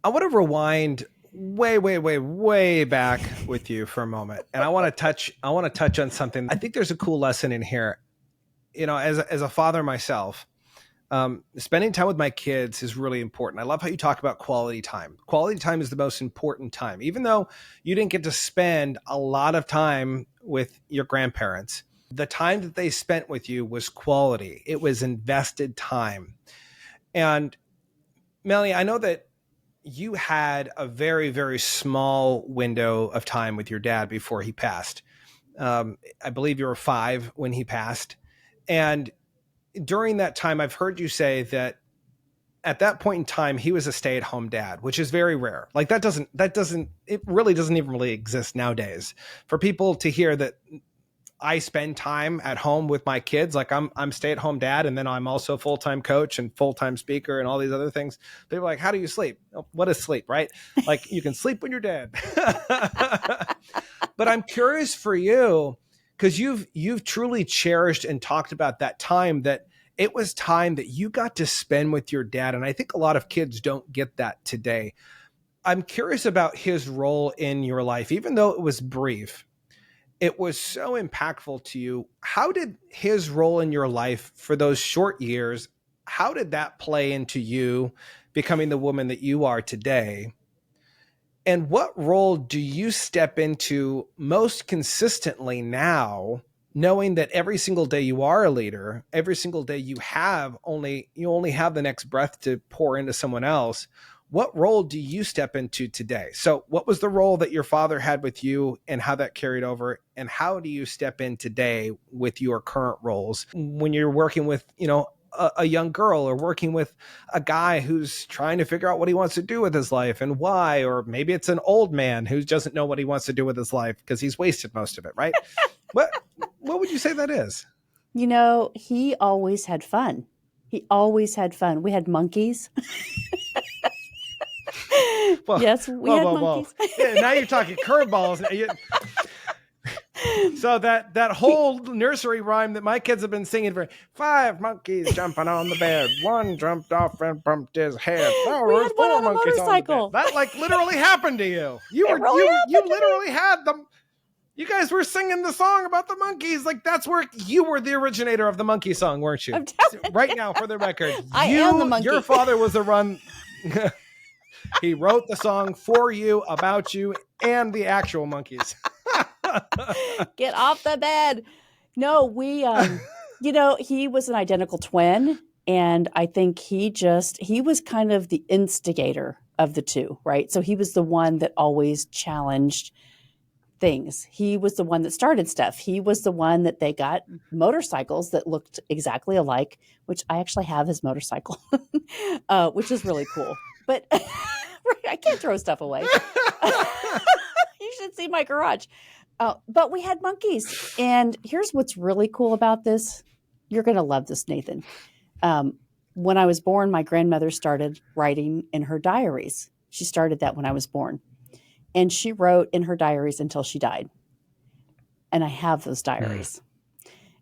I want to rewind way back with you for a moment. And I want to touch on something. I think there's a cool lesson in here. As a father myself, spending time with my kids is really important. I love how you talk about quality time. Quality time is the most important time. Even though you didn't get to spend a lot of time with your grandparents, the time that they spent with you was quality. It was invested time. And Melanie, I know that you had a very, very small window of time with your dad before he passed. I believe you were 5 when he passed. And during that time, I've heard you say that at that point in time, he was a stay-at-home dad, which is very rare. Like it really doesn't even really exist nowadays. For people to hear that I spend time at home with my kids, like I'm stay-at-home dad, and then I'm also full-time coach and full-time speaker and all these other things. People are like, how do you sleep? What is sleep, right? Like you can sleep when you're dead. But I'm curious for you, because you've truly cherished and talked about that time, that it was time that you got to spend with your dad. And I think a lot of kids don't get that today. I'm curious about his role in your life, even though it was brief. It was so impactful to you. How did his role in your life for those short years, how did that play into you becoming the woman that you are today? And what role do you step into most consistently now, knowing that every single day you are a leader, every single day you only have the next breath to pour into someone else? What role do you step into today? So what was the role that your father had with you and how that carried over? And how do you step in today with your current roles when you're working with, a young girl, or working with a guy who's trying to figure out what he wants to do with his life and why? Or maybe it's an old man who doesn't know what he wants to do with his life because he's wasted most of it, right? What would you say that is? He always had fun. He always had fun. We had monkeys. Yes, we had monkeys. Yeah, now you're talking curveballs. So that whole nursery rhyme that my kids have been singing for 5 monkeys jumping on the bed. 1 jumped off and bumped his head. Oh, we had one on a motorcycle. That like literally happened to you. You literally had them. You guys were singing the song about the monkeys. Like that's where you were the originator of the monkey song, weren't you? Right now, for the record, I am the monkey. Your father was the run. He wrote the song for you, about you, and the actual monkeys. Get off the bed. No, he was an identical twin. And I think he was kind of the instigator of the two, right? So he was the one that always challenged things. He was the one that started stuff. He was the one that they got motorcycles that looked exactly alike, which I actually have his motorcycle, which is really cool. But I can't throw stuff away. You should see my garage. But we had monkeys. And here's what's really cool about this. You're going to love this, Nathan. When I was born, my grandmother started writing in her diaries. She started that when I was born. And she wrote in her diaries until she died. And I have those diaries.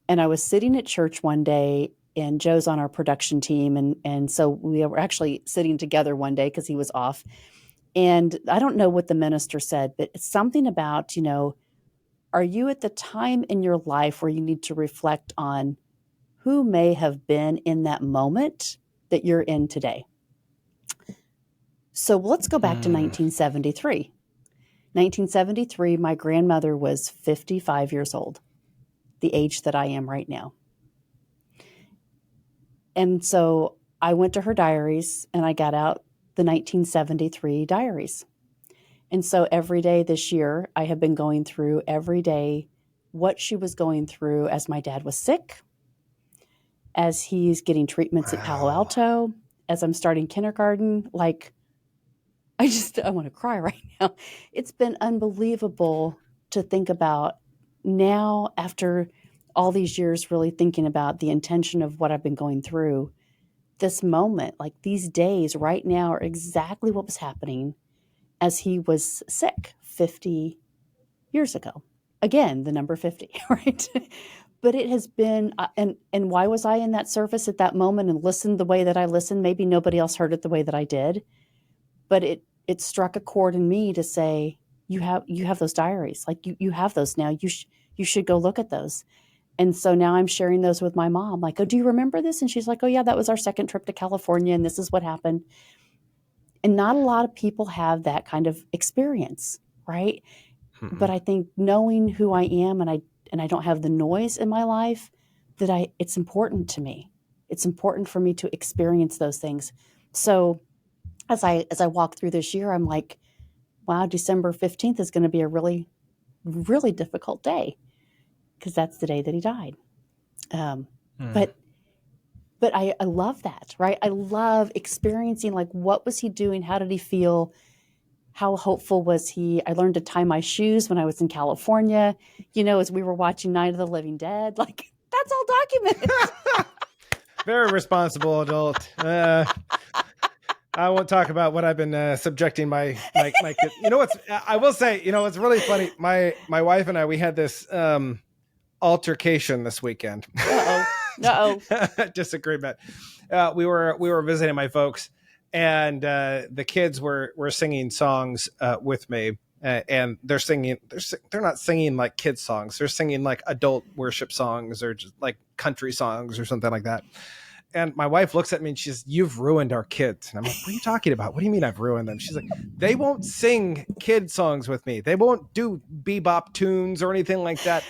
And I was sitting at church one day, and Joe's on our production team. And so we were actually sitting together one day because he was off. And I don't know what the minister said, but it's something about, are you at the time in your life where you need to reflect on who may have been in that moment that you're in today? So let's go back to 1973. 1973, my grandmother was 55 years old, the age that I am right now. And so I went to her diaries and I got out the 1973 diaries. And so every day this year, I have been going through every day what she was going through as my dad was sick, as he's getting treatments at Palo Alto, as I'm starting kindergarten. Like, I want to cry right now. It's been unbelievable to think about now, after all these years, really thinking about the intention of what I've been going through. This moment, like these days right now, are exactly what was happening as he was sick 50 years ago. Again, the number 50, right? But it has been, and why was I in that service at that moment and listened the way that I listened? Maybe nobody else heard it the way that I did, but it struck a chord in me to say, you have those diaries, like you have those now. You should go look at those. And so now I'm sharing those with my mom. Like, oh, do you remember this? And she's like, oh yeah, that was our second trip to California, and this is what happened. And not a lot of people have that kind of experience, right? Mm-mm. But I think knowing who I am and I don't have the noise in my life, it's important to me. It's important for me to experience those things. So as I walk through this year, I'm like, wow, December 15th is going to be a really, really difficult day, because that's the day that he died. But I love that, right? I love experiencing, like, what was he doing? How did he feel? How hopeful was he? I learned to tie my shoes when I was in California, as we were watching Night of the Living Dead. Like, that's all documented. Very responsible adult. I won't talk about what I've been subjecting my kids. I will say, it's really funny. My wife and I, we had this altercation this weekend. Uh-oh. Disagreement. We were visiting my folks, and the kids were singing songs with me, and they're not singing like kids songs. They're singing like adult worship songs, or just like country songs or something like that. And my wife looks at me and she says, "You've ruined our kids." And I'm like, "What are you talking about? What do you mean I've ruined them?" She's like, "They won't sing kid songs with me. They won't do bebop tunes or anything like that.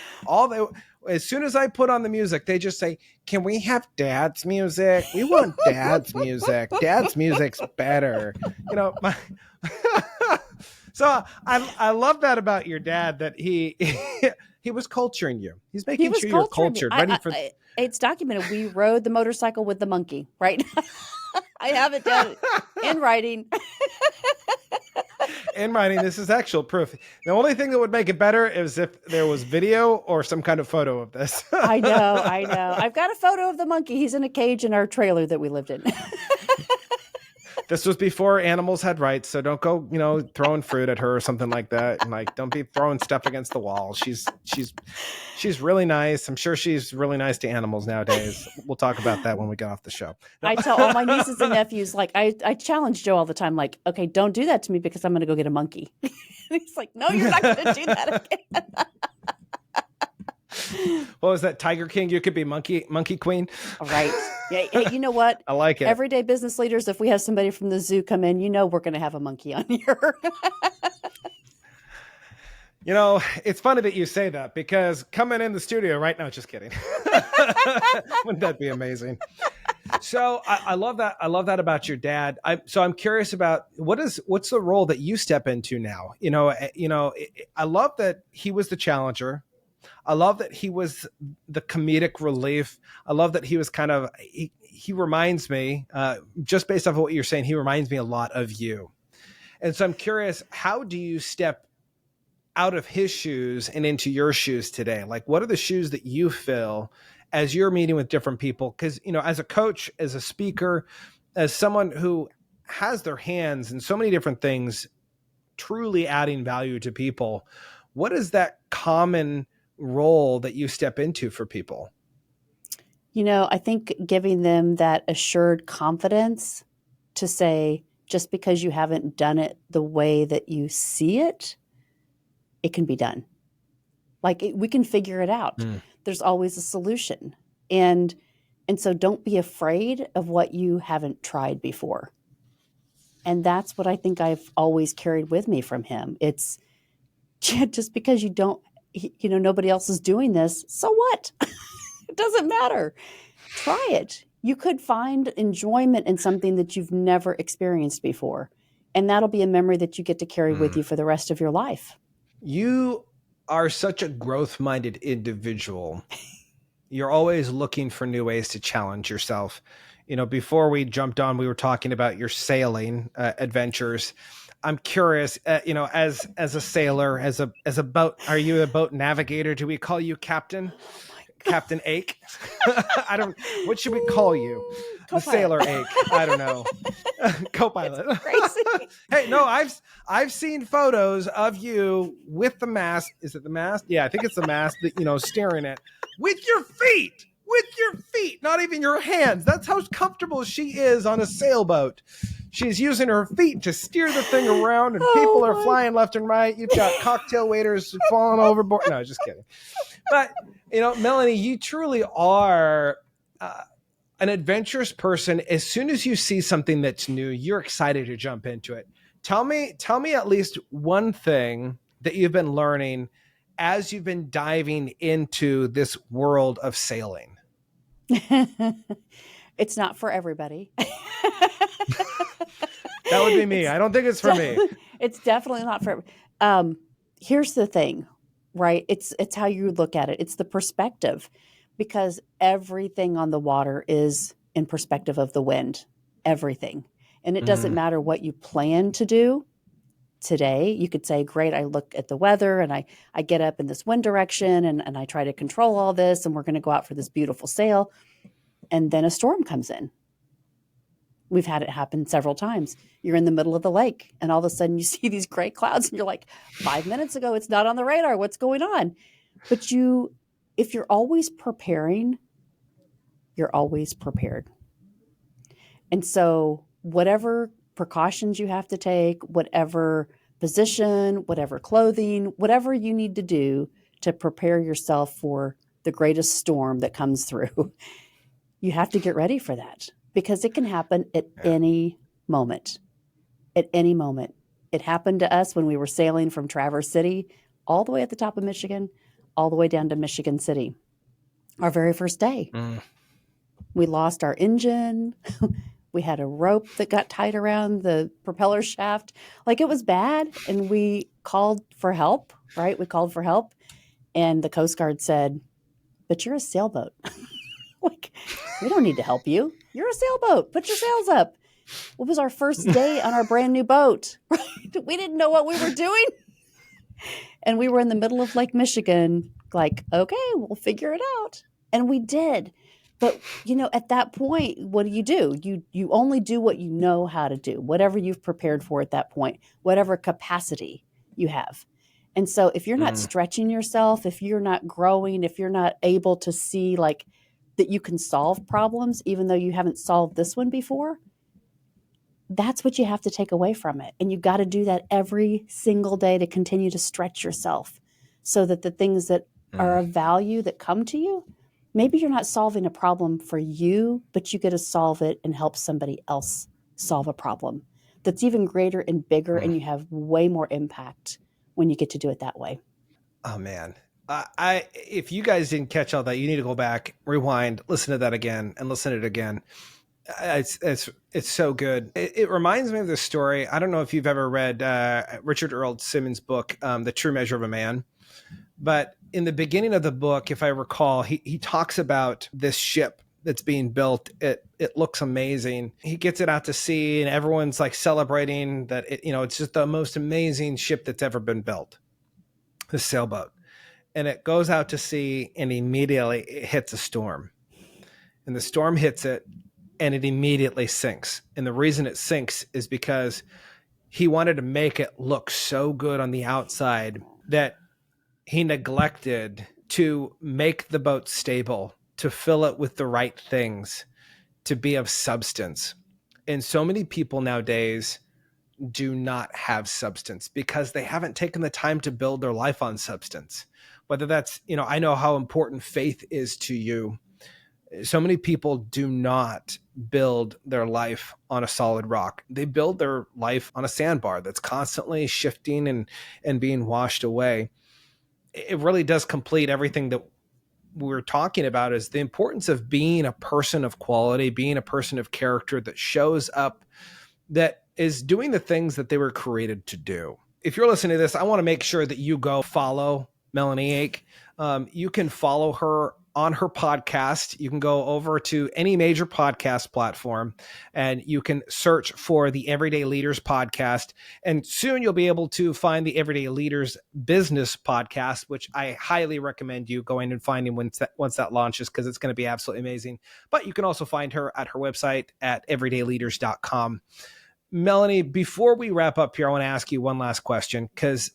As soon as I put on the music, they just say, 'Can we have dad's music? We want dad's music. Dad's music's better.'" So I love that about your dad, that he was culturing you. He's making sure you're cultured, ready for. It's documented. We rode the motorcycle with the monkey, right? I have it down in writing. In writing, this is actual proof. The only thing that would make it better is if there was video or some kind of photo of this. I know. I've got a photo of the monkey. He's in a cage in our trailer that we lived in. This was before animals had rights, so don't go, throwing fruit at her or something like that. And like, don't be throwing stuff against the wall. She's really nice. I'm sure she's really nice to animals nowadays. We'll talk about that when we get off the show. No. I tell all my nieces and nephews, like, I challenge Joe all the time, like, okay, don't do that to me because I'm going to go get a monkey. And he's like, no, you're not going to do that again. What was that, Tiger King? You could be monkey queen. Right. Yeah. Hey, you know what? I like it. Everyday business leaders, if we have somebody from the zoo come in, we're going to have a monkey on here. It's funny that you say that, because coming in the studio right now, just kidding. Wouldn't that be amazing? So I love that. I love that about your dad. I'm curious about what's the role that you step into now? I love that he was the challenger. I love that he was the comedic relief. I love that he was kind of, he reminds me, just based off of what you're saying, he reminds me a lot of you. And so I'm curious, how do you step out of his shoes and into your shoes today? Like, what are the shoes that you fill as you're meeting with different people? Because, as a coach, as a speaker, as someone who has their hands in so many different things, truly adding value to people, what is that common role that you step into for people? I think giving them that assured confidence to say, just because you haven't done it the way that you see it, it can be done. Like we can figure it out. There's always a solution. And so don't be afraid of what you haven't tried before. And that's what I think I've always carried with me from him. It's just because you don't, nobody else is doing this. So what? It doesn't matter. Try it. You could find enjoyment in something that you've never experienced before. And that'll be a memory that you get to carry with you for the rest of your life. You are such a growth-minded individual. You're always looking for new ways to challenge yourself. Before we jumped on, we were talking about your sailing adventures. I'm curious, as a sailor, as a boat, are you a boat navigator? Do we call you Captain? Captain Ake? What should we call you? Co-pilot. The Sailor Ake. I don't know. Co-pilot. It's crazy. Hey, no, I've seen photos of you with the mast. Is it the mast? Yeah, I think it's the mast that, steering it with your feet. With your feet, not even your hands. That's how comfortable she is on a sailboat. She's using her feet to steer the thing around, and people are flying left and right. You've got cocktail waiters falling overboard. No, just kidding. But, Melanie, you truly are an adventurous person. As soon as you see something that's new, you're excited to jump into it. Tell me at least one thing that you've been learning as you've been diving into this world of sailing. It's not for everybody. That would be me. I don't think it's for me. It's definitely not for. Here's the thing, right? It's how you look at it. It's the perspective, because everything on the water is in perspective of the wind. Everything, and it doesn't matter what you plan to do today. You could say, great, I look at the weather and I get up in this wind direction and I try to control all this, and we're going to go out for this beautiful sail. And then a storm comes in. We've had it happen several times. You're in the middle of the lake and all of a sudden you see these gray clouds and you're like, 5 minutes ago, it's not on the radar. What's going on? But if you're always preparing, you're always prepared. And so whatever precautions you have to take, whatever position, whatever clothing, whatever you need to do to prepare yourself for the greatest storm that comes through, you have to get ready for that, because it can happen at any moment. At any moment. It happened to us when we were sailing from Traverse City all the way at the top of Michigan, all the way down to Michigan City. Our very first day. We lost our engine. We had a rope that got tied around the propeller shaft. Like, it was bad. And we called for help, right? We called for help. And the Coast Guard said, but you're a sailboat. Like, we don't need to help you. You're a sailboat. Put your sails up. It was our first day on our brand new boat. Right? We didn't know what we were doing. And we were in the middle of Lake Michigan, like, okay, we'll figure it out. And we did. But, at that point, what do? You only do what you know how to do, whatever you've prepared for at that point, whatever capacity you have. And so if you're not stretching yourself, if you're not growing, if you're not able to see like that you can solve problems, even though you haven't solved this one before, that's what you have to take away from it. And you got to do that every single day to continue to stretch yourself so that the things that are of value that come to you, maybe you're not solving a problem for you, but you get to solve it and help somebody else solve a problem that's even greater and bigger, and you have way more impact when you get to do it that way. Oh, man. If you guys didn't catch all that, you need to go back, rewind, listen to that again, and listen to it again. It's so good. It reminds me of this story. I don't know if you've ever read Richard Earl Simmons' book, The True Measure of a Man. But in the beginning of the book, if I recall, he talks about this ship that's being built. It looks amazing. He gets it out to sea and everyone's like celebrating that it's just the most amazing ship that's ever been built, the sailboat. And it goes out to sea and immediately it hits a storm. And the storm hits it and it immediately sinks. And the reason it sinks is because he wanted to make it look so good on the outside that he neglected to make the boat stable, to fill it with the right things, to be of substance. And so many people nowadays do not have substance because they haven't taken the time to build their life on substance. Whether that's, I know how important faith is to you. So many people do not build their life on a solid rock. They build their life on a sandbar that's constantly shifting and being washed away. It really does complete everything that we're talking about, is the importance of being a person of quality, being a person of character that shows up, that is doing the things that they were created to do. If you're listening to this, I want to make sure that you go follow Melanie Ake. You can follow her on her podcast. You can go over to any major podcast platform and you can search for the Everyday Leaders podcast. And soon you'll be able to find the Everyday Leaders Business podcast, which I highly recommend you going and finding once that launches, because it's going to be absolutely amazing. But you can also find her at her website at everydayleaders.com. Melanie, before we wrap up here, I want to ask you one last question, because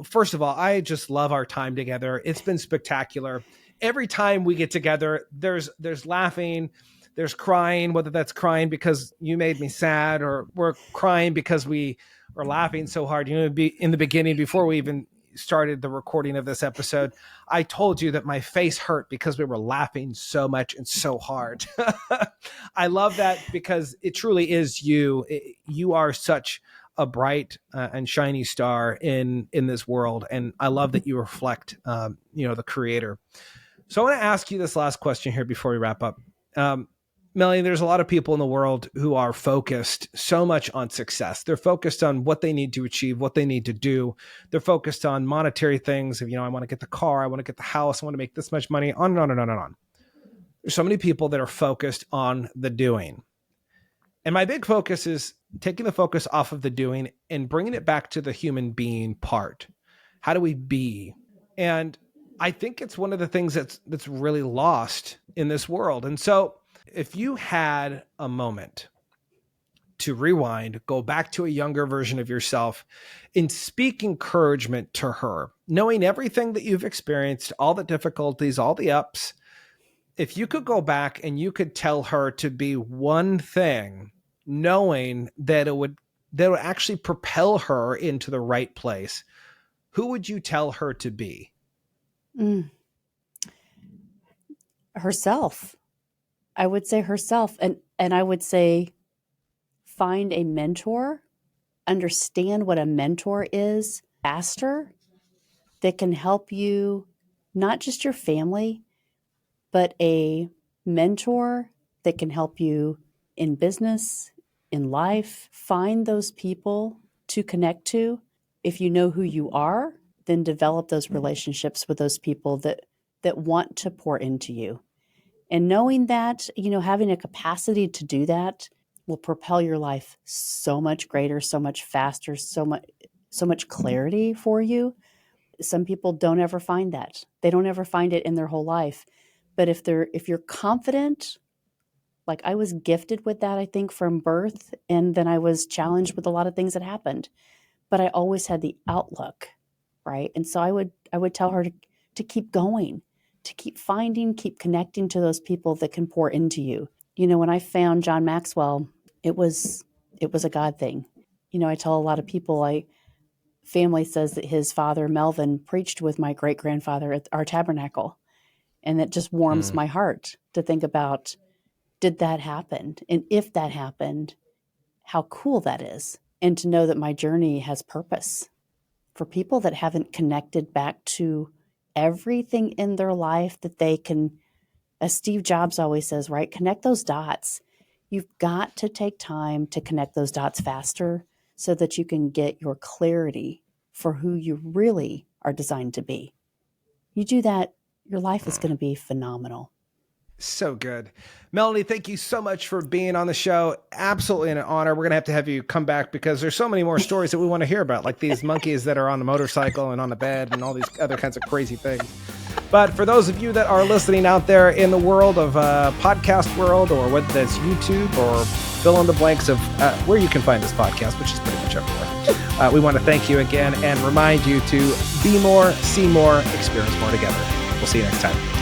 first of all, I just love our time together. It's been spectacular. Every time we get together, there's laughing, there's crying, whether that's crying because you made me sad, or we're crying because we are laughing so hard. In the beginning, before we even started the recording of this episode, I told you that my face hurt because we were laughing so much and so hard. I love that, because it truly is you. You are such a bright and shiny star in this world. And I love that you reflect, the creator. So I want to ask you this last question here before we wrap up. Melanie, there's a lot of people in the world who are focused so much on success. They're focused on what they need to achieve, what they need to do. They're focused on monetary things. I want to get the car, I want to get the house, I want to make this much money, on and on and on and on. There's so many people that are focused on the doing. And my big focus is taking the focus off of the doing and bringing it back to the human being part. How do we be? And I think it's one of the things that's really lost in this world. And so if you had a moment to rewind, go back to a younger version of yourself and speak encouragement to her, knowing everything that you've experienced, all the difficulties, all the ups, if you could go back and you could tell her to be one thing, knowing that it would actually propel her into the right place, who would you tell her to be? Herself. I would say herself. And I would say find a mentor, understand what a mentor is faster, that can help you, not just your family, but a mentor that can help you in business, in life. Find those people to connect to. If you know who you are, then develop those relationships with those people that want to pour into you. And knowing that, having a capacity to do that will propel your life so much greater, so much faster, so much clarity for you. Some people don't ever find that. They don't ever find it in their whole life. But if you're confident, like I was gifted with that, I think, from birth, and then I was challenged with a lot of things that happened, but I always had the outlook, right? And so I would tell her to keep going, to keep finding, keep connecting to those people that can pour into you. When I found John Maxwell, it was a God thing. I tell a lot of people, family says that his father, Melvin, preached with my great-grandfather at our tabernacle. And it just warms my heart to think about, did that happen? And if that happened, how cool that is. And to know that my journey has purpose. For people that haven't connected back to everything in their life that they can, as Steve Jobs always says, right? Connect those dots. You've got to take time to connect those dots faster so that you can get your clarity for who you really are designed to be. You do that, your life is going to be phenomenal. So good. Melanie, thank you so much for being on the show. Absolutely an honor. We're going to have you come back, because there's so many more stories that we want to hear about, like these monkeys that are on the motorcycle and on the bed and all these other kinds of crazy things. But for those of you that are listening out there in the world of podcast world, or whether that's YouTube or fill in the blanks of where you can find this podcast, which is pretty much everywhere, we want to thank you again and remind you to be more, see more, experience more together. We'll see you next time.